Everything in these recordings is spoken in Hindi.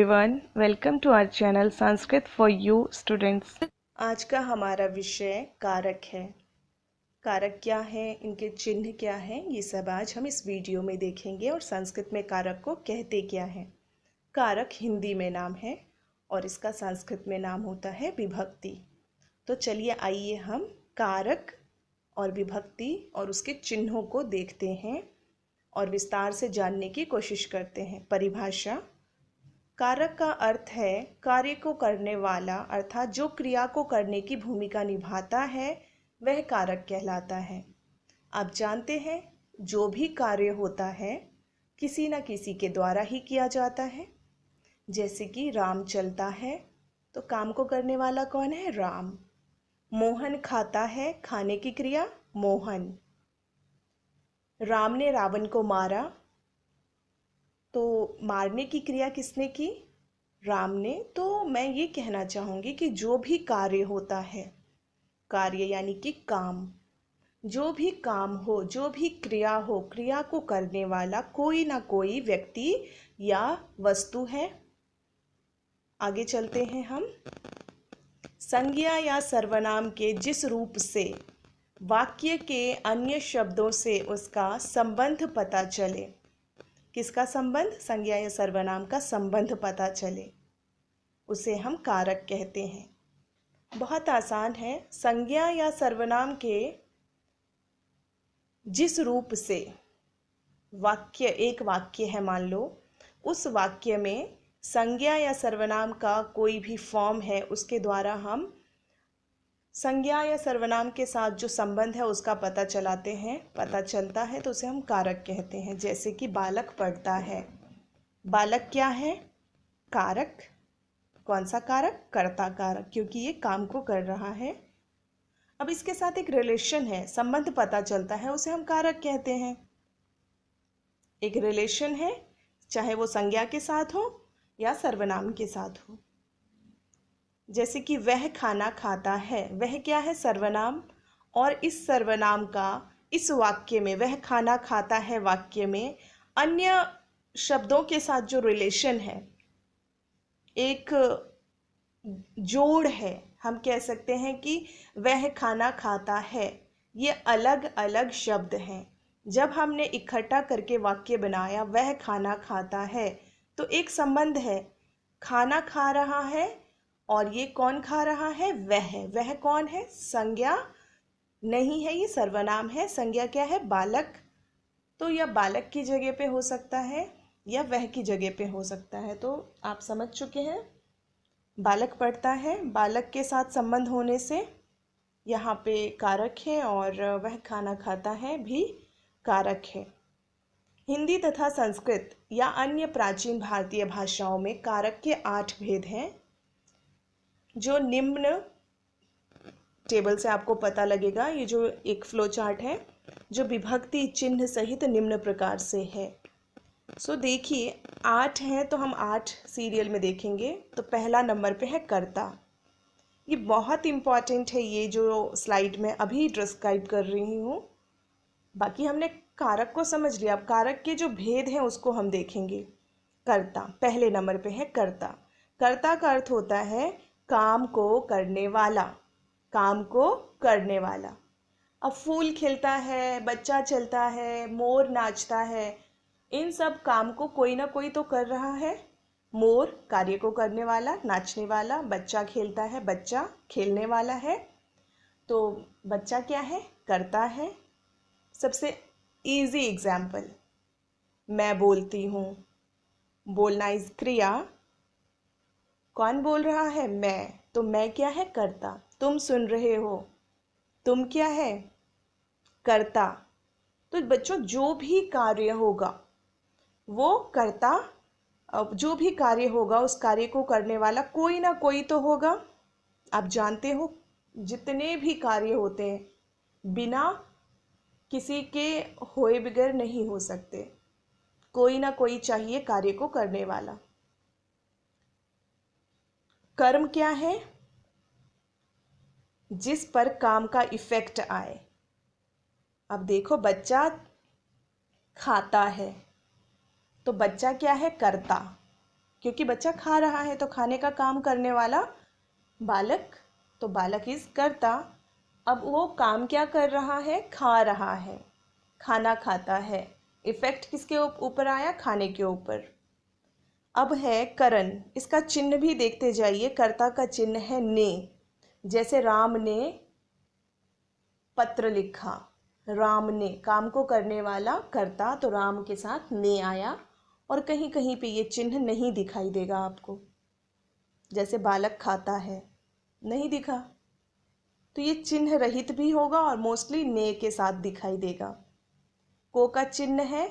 Everyone, welcome to our channel Sanskrit for you students. आज का हमारा विषय कारक है। कारक क्या है, इनके चिन्ह क्या हैं, ये सब आज हम इस वीडियो में देखेंगे। और संस्कृत में कारक को कहते क्या है। कारक हिंदी में नाम है और इसका संस्कृत में नाम होता है विभक्ति। तो चलिए आइए हम कारक और विभक्ति और उसके चिन्हों को देखते हैं और विस्तार से जानने की कोशिश करते हैं। परिभाषा: कारक का अर्थ है कार्य को करने वाला, अर्थात जो क्रिया को करने की भूमिका निभाता है वह कारक कहलाता है। आप जानते हैं जो भी कार्य होता है किसी न किसी के द्वारा ही किया जाता है। जैसे कि राम चलता है तो काम को करने वाला कौन है? राम। मोहन खाता है, खाने की क्रिया मोहन। राम ने रावण को मारा तो मारने की क्रिया किसने की? राम ने। तो मैं ये कहना चाहूँगी कि जो भी कार्य होता है, कार्य यानी कि काम, जो भी काम हो, जो भी क्रिया हो, क्रिया को करने वाला कोई ना कोई व्यक्ति या वस्तु है। आगे चलते हैं हम। संज्ञा या सर्वनाम के जिस रूप से वाक्य के अन्य शब्दों से उसका संबंध पता चले। किसका संबंध? संज्ञा या सर्वनाम का संबंध पता चले, उसे हम कारक कहते हैं। बहुत आसान है। संज्ञा या सर्वनाम के जिस रूप से वाक्य, एक वाक्य है मान लो, उस वाक्य में संज्ञा या सर्वनाम का कोई भी फॉर्म है, उसके द्वारा हम संज्ञा या सर्वनाम के साथ जो संबंध है उसका पता चलाते हैं, पता चलता है, तो उसे हम कारक कहते हैं। जैसे कि बालक पढ़ता है। बालक क्या है? कारक। कौन सा कारक? कर्ता कारक, क्योंकि ये काम को कर रहा है। अब इसके साथ एक रिलेशन है, संबंध पता चलता है, उसे हम कारक कहते हैं। एक रिलेशन है, चाहे वो संज्ञा के साथ हो या सर्वनाम के साथ हो। जैसे कि वह खाना खाता है, वह क्या है? सर्वनाम। और इस सर्वनाम का इस वाक्य में, वह खाना खाता है वाक्य में अन्य शब्दों के साथ जो रिलेशन है, एक जोड़ है। हम कह सकते हैं कि वह खाना खाता है। ये अलग अलग शब्द हैं। जब हमने इकट्ठा करके वाक्य बनाया वह खाना खाता है, तो एक संबंध है। खाना खा रहा है और ये कौन खा रहा है? वह कौन है? संज्ञा नहीं है, ये सर्वनाम है। संज्ञा क्या है? बालक। तो यह बालक की जगह पे हो सकता है या वह की जगह पे हो सकता है। तो आप समझ चुके हैं। बालक पढ़ता है, बालक के साथ संबंध होने से यहाँ पे कारक है, और वह खाना खाता है भी कारक है। हिंदी तथा संस्कृत या अन्य प्राचीन भारतीय भाषाओं में कारक के 8 भेद हैं, जो निम्न टेबल से आपको पता लगेगा। ये जो एक फ्लो चार्ट है जो विभक्ति चिन्ह सहित निम्न प्रकार से है। सो देखिए 8 हैं, तो हम 8 सीरियल में देखेंगे। तो पहला नंबर पे है कर्ता। ये बहुत इम्पॉर्टेंट है, ये जो स्लाइड में अभी डिस्क्राइब कर रही हूँ। बाकी हमने कारक को समझ लिया, अब कारक के जो भेद हैं उसको हम देखेंगे। कर्ता पहले नंबर पे है। कर्ता, कर्ता का अर्थ होता है काम को करने वाला, काम को करने वाला। अब फूल खिलता है, बच्चा चलता है, मोर नाचता है, इन सब काम को कोई ना कोई तो कर रहा है। मोर कार्य को करने वाला, नाचने वाला। बच्चा खेलता है, बच्चा खेलने वाला है। तो बच्चा क्या है? करता है। सबसे इजी एग्जाम्पल, मैं बोलती हूँ। बोलना इज क्रिया। कौन बोल रहा है? मैं। तो मैं क्या है? कर्ता। तुम सुन रहे हो, तुम क्या है? कर्ता। तो बच्चों जो भी कार्य होगा वो कर्ता, जो भी कार्य होगा उस कार्य को करने वाला कोई ना कोई तो होगा। आप जानते हो जितने भी कार्य होते हैं बिना किसी के होए बगैर नहीं हो सकते। कोई ना कोई चाहिए कार्य को करने वाला। कर्म क्या है? जिस पर काम का इफेक्ट आए। अब देखो बच्चा खाता है, तो बच्चा क्या है? कर्ता। क्योंकि बच्चा खा रहा है तो खाने का काम करने वाला बालक, तो बालक इज कर्ता। अब वो काम क्या कर रहा है? खा रहा है, खाना खाता है। इफेक्ट किसके ऊपर आया? खाने के ऊपर। अब है करण, इसका चिन्ह भी देखते जाइए। कर्ता का चिन्ह है ने, जैसे राम ने पत्र लिखा, राम ने, काम को करने वाला कर्ता, तो राम के साथ ने आया। और कहीं कहीं पे ये चिन्ह नहीं दिखाई देगा आपको, जैसे बालक खाता है, नहीं दिखा, तो ये चिन्ह रहित भी होगा और मोस्टली ने के साथ दिखाई देगा। को का चिन्ह है,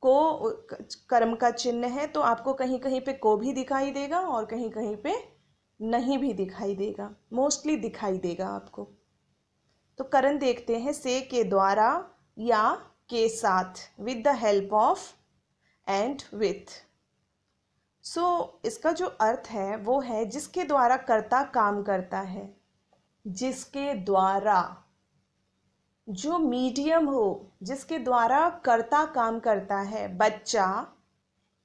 को कर्म का चिन्ह है, तो आपको कहीं कहीं पे को भी दिखाई देगा और कहीं कहीं पे नहीं भी दिखाई देगा, मोस्टली दिखाई देगा आपको। तो करण देखते हैं, से के द्वारा या के साथ, with the help of and with. So इसका जो अर्थ है वो है जिसके द्वारा कर्ता काम करता है, जिसके द्वारा, जो मीडियम हो, जिसके द्वारा कर्ता काम करता है। बच्चा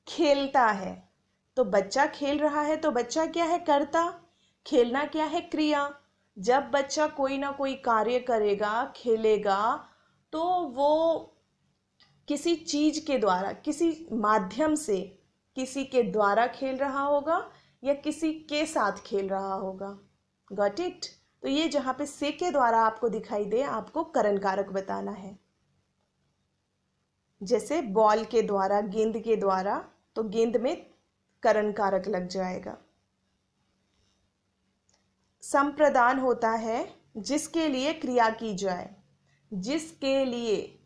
खेलता है, तो बच्चा खेल रहा है, तो बच्चा क्या है? कर्ता। खेलना क्या है? क्रिया। जब बच्चा कोई ना कोई कार्य करेगा, खेलेगा, तो वो किसी चीज के द्वारा, किसी माध्यम से, किसी के द्वारा खेल रहा होगा या किसी के साथ खेल रहा होगा। Got it? तो ये जहां पे से के द्वारा आपको दिखाई दे, आपको करण कारक बताना है। जैसे बॉल के द्वारा, गेंद के द्वारा, तो गेंद में करण कारक लग जाएगा। संप्रदान होता है जिसके लिए क्रिया की जाए, जिसके लिए,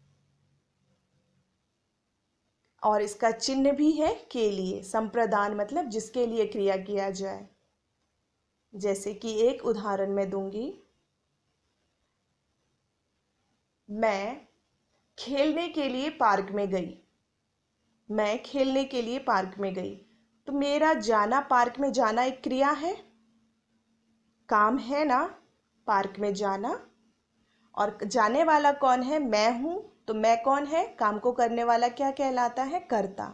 और इसका चिन्ह भी है के लिए। संप्रदान मतलब जिसके लिए क्रिया किया जाए। जैसे कि एक उदाहरण मैं दूंगी, मैं खेलने के लिए पार्क में गई, मैं खेलने के लिए पार्क में गई, तो मेरा जाना, पार्क में जाना एक क्रिया है, काम है ना, पार्क में जाना। और जाने वाला कौन है? मैं हूं, तो मैं कौन है? काम को करने वाला क्या कहलाता है? कर्ता।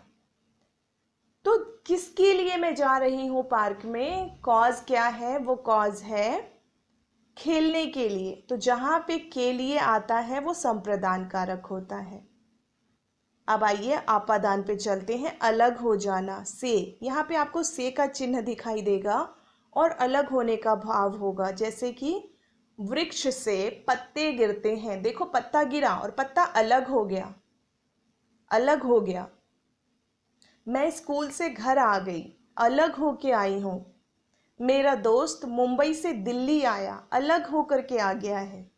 तो किसके लिए मैं जा रही हूं पार्क में? कॉज क्या है? वो कॉज है खेलने के लिए। तो जहां पे के लिए आता है वो संप्रदान कारक होता है। अब आइए आपादान पे चलते हैं। अलग हो जाना, से, यहाँ पे आपको से का चिन्ह दिखाई देगा और अलग होने का भाव होगा। जैसे कि वृक्ष से पत्ते गिरते हैं, देखो पत्ता गिरा और पत्ता अलग हो गया, अलग हो गया। मैं स्कूल से घर आ गई, अलग होके आई हूं। मेरा दोस्त मुंबई से दिल्ली आया, अलग होकर के आ गया है।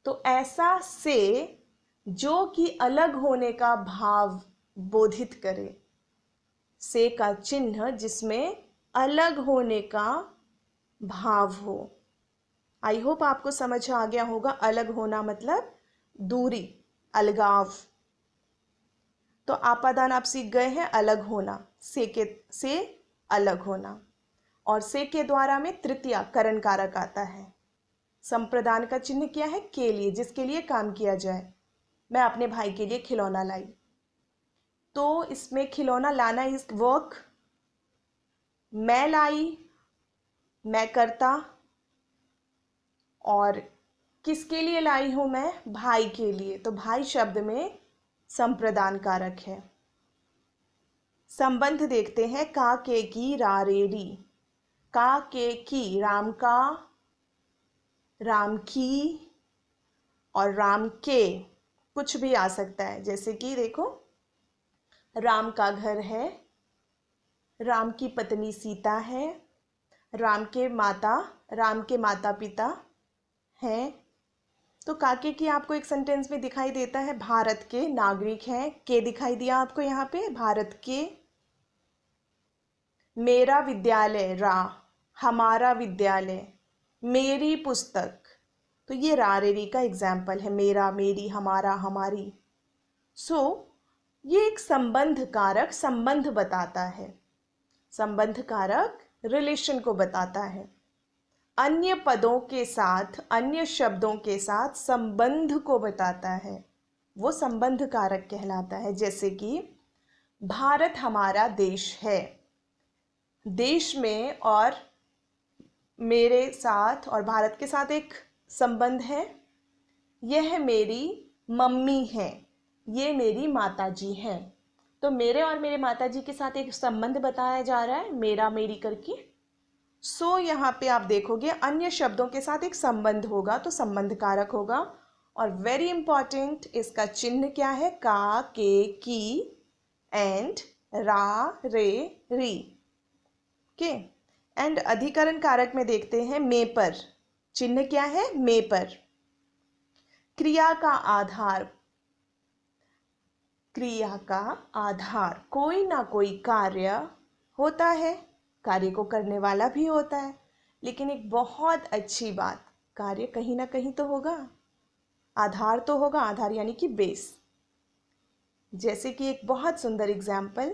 तो ऐसा से जो कि अलग होने का भाव बोधित करे, से का चिन्ह जिसमें अलग होने का भाव हो। आई होप आपको समझ आ गया होगा। अलग होना मतलब दूरी, अलगाव। तो आपादान आप सीख गए हैं, अलग होना, से अलग होना। और से के द्वारा में तृतीया करण कारक आता है। संप्रदान का चिन्ह क्या है? के लिए, जिसके लिए काम किया जाए। मैं अपने भाई के लिए खिलौना लाई, तो इसमें खिलौना लाना इज वर्क। मैं लाई, मैं करता, और किसके लिए लाई हूं मैं? भाई के लिए, तो भाई शब्द में संप्रदान कारक है। संबंध देखते हैं। का के की रा रे री, का के की, राम का, राम की और राम के, कुछ भी आ सकता है। जैसे कि देखो, राम का घर है, राम की पत्नी सीता है, राम के माता पिता हैं। तो काके की आपको एक सेंटेंस में दिखाई देता है, भारत के नागरिक हैं, के दिखाई दिया आपको यहाँ पे, भारत के। मेरा विद्यालय, रा, हमारा विद्यालय, मेरी पुस्तक, तो ये रा रे री का एग्जाम्पल है, मेरा, मेरी, हमारा, हमारी। ये एक संबंध कारक संबंध बताता है, संबंध कारक रिलेशन को बताता है। अन्य पदों के साथ, अन्य शब्दों के साथ संबंध को बताता है, वो संबंध कारक कहलाता है। जैसे कि भारत हमारा देश है, देश में और मेरे साथ और भारत के साथ एक संबंध है। यह मेरी मम्मी है, ये मेरी माताजी हैं। तो मेरे और मेरे माताजी के साथ एक संबंध बताया जा रहा है, मेरा मेरी करके। सो यहाँ पे आप देखोगे अन्य शब्दों के साथ एक संबंध होगा तो संबंध कारक होगा। और वेरी इंपॉर्टेंट, इसका चिन्ह क्या है? का, के, की एंड रा, रे, री। ओके। एंड अधिकरण कारक में देखते हैं में पर। चिन्ह क्या है? में पर। क्रिया का आधार, क्रिया का आधार, कोई ना कोई कार्य होता है, कार्य को करने वाला भी होता है, लेकिन एक बहुत अच्छी बात, कार्य कहीं ना कहीं तो होगा, आधार तो होगा। आधार यानी कि बेस। जैसे कि एक बहुत सुंदर एग्जाम्पल,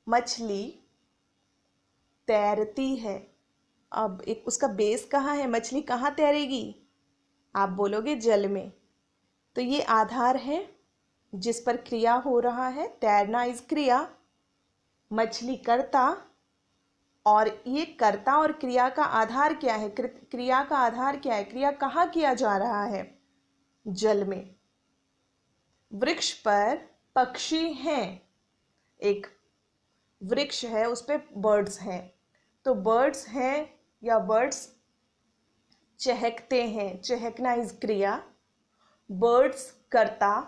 मछली तैरती है। अब एक उसका बेस कहाँ है? मछली कहाँ तैरेगी? आप बोलोगे जल में। तो ये आधार है जिस पर क्रिया हो रहा है। तैरना इज क्रिया, मछली कर्ता, और ये कर्ता और क्रिया का आधार क्या है? क्रिया का आधार क्या है? क्रिया कहाँ किया जा रहा है? जल में। वृक्ष पर पक्षी हैं, एक वृक्ष है उस पर बर्ड्स हैं, तो बर्ड्स हैं या बर्ड्स चहकते हैं, चहकना इज क्रिया। बर्ड्स कर्ता,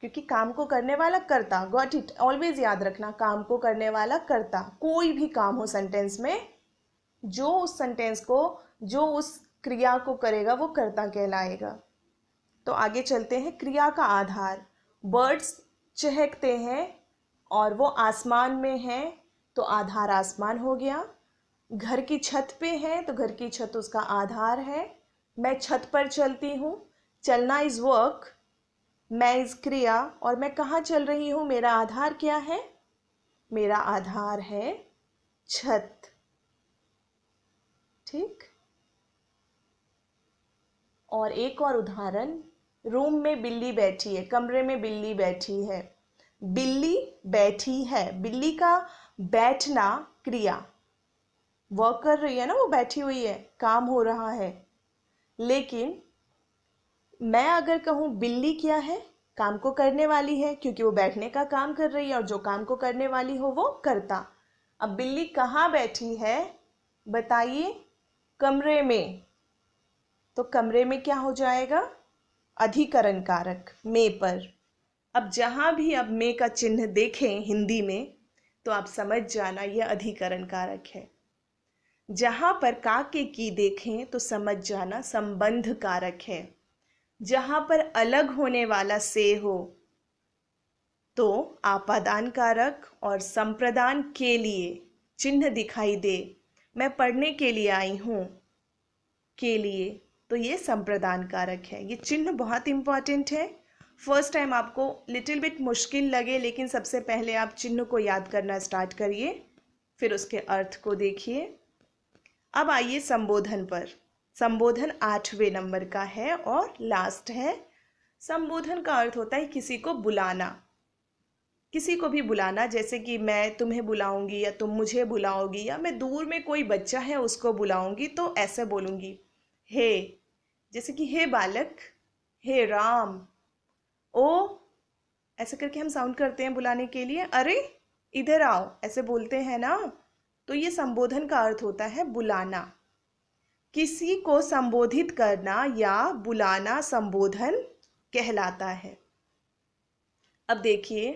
क्योंकि काम को करने वाला कर्ता, गॉट इट, ऑलवेज याद रखना, काम को करने वाला कर्ता। कोई भी काम हो सेंटेंस में, जो उस सेंटेंस को, जो उस क्रिया को करेगा वो कर्ता कहलाएगा। तो आगे चलते हैं। क्रिया का आधार, बर्ड्स चहकते हैं और वो आसमान में हैं, तो आधार आसमान हो गया। घर की छत पे है तो घर की छत उसका आधार है। मैं छत पर चलती हूँ, चलना इज वर्क, मैं इज क्रिया, और मैं कहाँ चल रही हूँ? मेरा आधार क्या है? मेरा आधार है छत। ठीक। और एक और उदाहरण, रूम में बिल्ली बैठी है, कमरे में बिल्ली बैठी है। बिल्ली बैठी है, बिल्ली का बैठना क्रिया, वर्क कर रही है ना, वो बैठी हुई है, काम हो रहा है। लेकिन मैं अगर कहूँ बिल्ली क्या है? काम को करने वाली है, क्योंकि वो बैठने का काम कर रही है, और जो काम को करने वाली हो वो कर्ता। अब बिल्ली कहाँ बैठी है बताइए? कमरे में। तो कमरे में क्या हो जाएगा? अधिकरण कारक, में पर। अब जहाँ भी अब में का चिन्ह देखें हिंदी में तो आप समझ जाना यह अधिकरण कारक है। जहाँ पर का के की देखें तो समझ जाना संबंध कारक है। जहाँ पर अलग होने वाला से हो तो आपादान कारक, और संप्रदान के लिए चिन्ह दिखाई दे, मैं पढ़ने के लिए आई हूँ के लिए, तो ये संप्रदान कारक है। ये चिन्ह बहुत इंपॉर्टेंट है। फर्स्ट टाइम आपको लिटिल बिट मुश्किल लगे, लेकिन सबसे पहले आप चिन्ह को याद करना स्टार्ट करिए, फिर उसके अर्थ को देखिए। अब आइए संबोधन पर। संबोधन 8वें नंबर का है और लास्ट है। संबोधन का अर्थ होता है किसी को बुलाना, किसी को भी बुलाना, जैसे कि मैं तुम्हें बुलाऊंगी या तुम मुझे बुलाओगी, या मैं दूर में कोई बच्चा है उसको बुलाऊंगी तो ऐसे बोलूंगी, हे, जैसे कि हे बालक, हे राम, ओ, ऐसे करके हम साउंड करते हैं बुलाने के लिए। अरे इधर आओ, ऐसे बोलते हैं ना। तो ये संबोधन का अर्थ होता है बुलाना। किसी को संबोधित करना या बुलाना संबोधन कहलाता है। अब देखिए,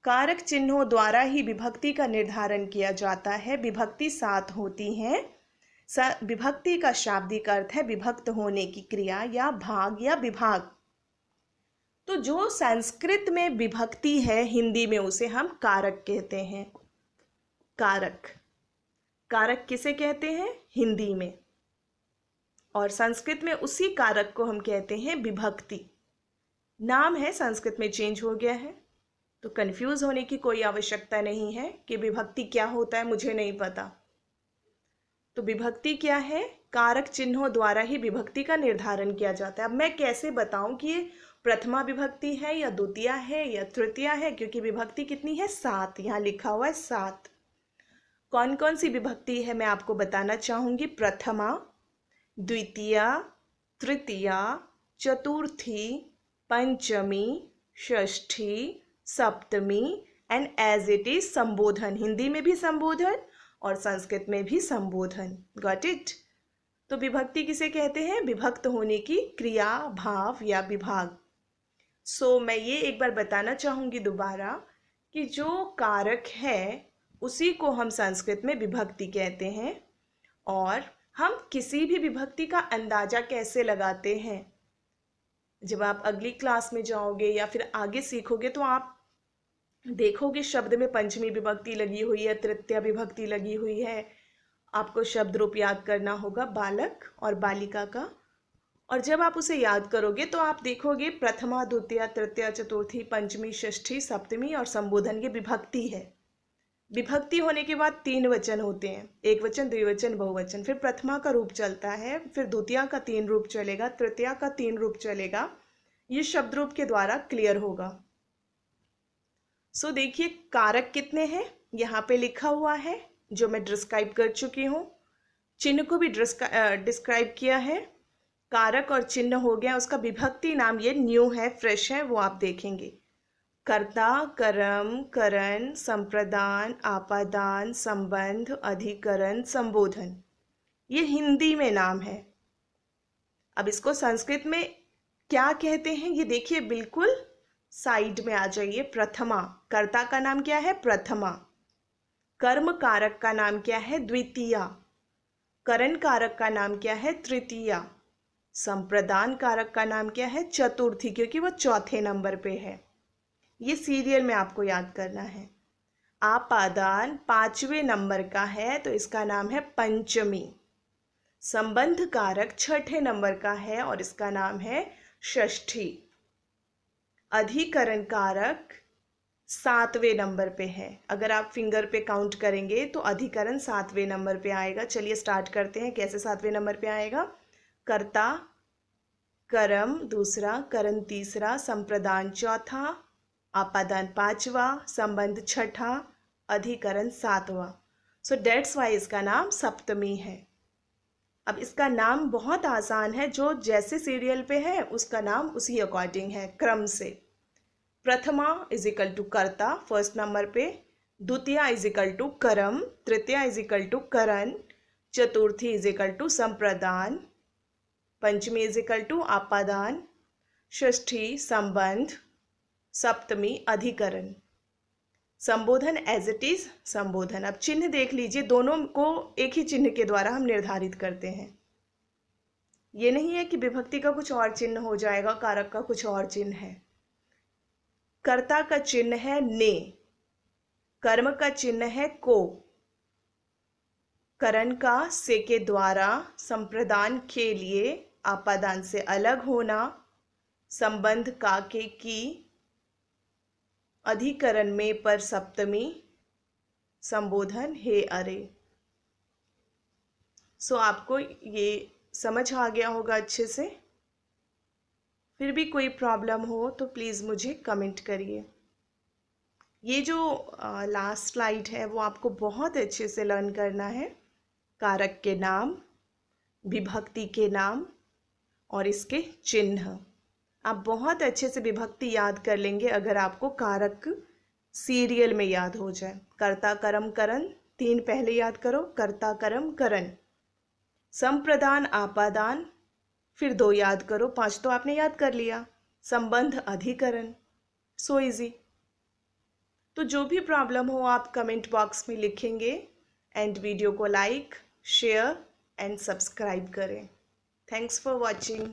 कारक चिन्हों द्वारा ही विभक्ति का निर्धारण किया जाता है। विभक्ति 7 होती हैं। विभक्ति का शाब्दिक अर्थ है विभक्त होने की क्रिया या भाग या विभाग। तो जो संस्कृत में विभक्ति है हिंदी में उसे हम कारक कहते हैं। कारक, कारक किसे कहते हैं? हिंदी में। और संस्कृत में उसी कारक को हम कहते हैं विभक्ति। नाम है संस्कृत में चेंज हो गया है, तो कंफ्यूज होने की कोई आवश्यकता नहीं है कि विभक्ति क्या होता है, मुझे नहीं पता। तो विभक्ति क्या है? कारक चिन्हों द्वारा ही विभक्ति का निर्धारण किया जाता है। अब मैं कैसे बताऊं कि ये प्रथमा विभक्ति है या द्वितीया है या तृतीया है, क्योंकि विभक्ति कितनी है? 7। यहाँ लिखा हुआ है 7। कौन कौन सी विभक्ति है मैं आपको बताना चाहूँगी। प्रथमा, द्वितीया, तृतीया, चतुर्थी, पंचमी, षष्ठी, सप्तमी एंड एज इट इज संबोधन। हिंदी में भी संबोधन और संस्कृत में भी संबोधन। Got it. तो विभक्ति किसे कहते हैं? विभक्त होने की क्रिया, भाव या विभाग। सो मैं ये एक बार बताना चाहूँगी दोबारा कि जो कारक है उसी को हम संस्कृत में विभक्ति कहते हैं। और हम किसी भी विभक्ति का अंदाजा कैसे लगाते हैं, जब आप अगली क्लास में जाओगे या फिर आगे सीखोगे तो आप देखोगे शब्द में पंचमी विभक्ति लगी हुई है, तृतीया विभक्ति लगी हुई है। आपको शब्द रूप याद करना होगा बालक और बालिका का, और जब आप उसे याद करोगे तो आप देखोगे प्रथमा, द्वितीया, तृतीया, चतुर्थी, पंचमी, षष्ठी, सप्तमी और संबोधन ये विभक्ति है। विभक्ति होने के बाद 3 वचन होते हैं, एक वचन, द्विवचन, बहुवचन। फिर प्रथमा का रूप चलता है, फिर द्वितीया का 3 रूप चलेगा, तृतीया का 3 रूप चलेगा। ये शब्द रूप के द्वारा क्लियर होगा। सो देखिए कारक कितने हैं यहाँ पे लिखा हुआ है, जो मैं डिस्क्राइब कर चुकी हूँ। चिन्ह को भी डिस्क्राइब किया है। कारक और चिन्ह हो गया, उसका विभक्ति नाम ये न्यू है, फ्रेश है, वो आप देखेंगे। कर्ता, कर्म, करण, संप्रदान, आपादान, संबंध, अधिकरण, संबोधन, ये हिंदी में नाम है। अब इसको संस्कृत में क्या कहते हैं ये देखिए, बिल्कुल साइड में आ जाइए। प्रथमा, कर्ता का नाम क्या है? प्रथमा। कर्म कारक का नाम क्या है? द्वितीया। करण कारक का नाम क्या है? तृतीया। संप्रदान कारक का नाम क्या है? चतुर्थी, क्योंकि वो चौथे नंबर पे है। ये सीरियल में आपको याद करना है। आपादान 5वें नंबर का है तो इसका नाम है पंचमी। संबंध कारक 6ठे नंबर का है और इसका नाम है षष्ठी। अधिकरण कारक 7वें नंबर पे है। अगर आप फिंगर पे काउंट करेंगे तो अधिकरण 7वें नंबर पे आएगा। चलिए स्टार्ट करते हैं, कैसे 7वें नंबर पे आएगा। कर्ता, कर्म दूसरा, करण तीसरा, संप्रदान चौथा, आपादान 5वां, संबंध 6ठा, अधिकरण 7वां। सो डेट्स वाई इसका नाम सप्तमी है। अब इसका नाम बहुत आसान है, जो जैसे सीरियल पे है उसका नाम उसी अकॉर्डिंग है, क्रम से। प्रथमा इज इक्वल टू कर्ता, फर्स्ट नंबर पे। द्वितीया इज इक्वल टू कर्म, तृतीया इज इक्वल टू करण, चतुर्थी इज इक्वल टू संप्रदान, पंचमी इज इक्वल टू आपादान, षष्ठी संबंध, सप्तमी अधिकरण, संबोधन एज इट इज संबोधन। अब चिन्ह देख लीजिए, दोनों को एक ही चिन्ह के द्वारा हम निर्धारित करते हैं। ये नहीं है कि विभक्ति का कुछ और चिन्ह हो जाएगा, कारक का कुछ और चिन्ह है। कर्ता का चिन्ह है ने, कर्म का चिन्ह है को, करण का से के द्वारा, संप्रदान के लिए, आपादान से अलग होना, संबंध का के की, अधिकरण में पर सप्तमी, संबोधन हे अरे। सो आपको ये समझ आ गया होगा अच्छे से। फिर भी कोई प्रॉब्लम हो तो प्लीज़ मुझे कमेंट करिए। ये जो लास्ट स्लाइड है वो आपको बहुत अच्छे से लर्न करना है। कारक के नाम, विभक्ति के नाम और इसके चिन्ह। आप बहुत अच्छे से विभक्ति याद कर लेंगे अगर आपको कारक सीरियल में याद हो जाए। कर्ता, कर्म, करण 3 पहले याद करो, कर्ता, कर्म, करण। संप्रदान, आपादान फिर 2 याद करो, 5 तो आपने याद कर लिया। संबंध, अधिकरण। So easy. तो जो भी प्रॉब्लम हो आप कमेंट बॉक्स में लिखेंगे एंड वीडियो को लाइक, शेयर एंड सब्सक्राइब करें। Thanks for watching.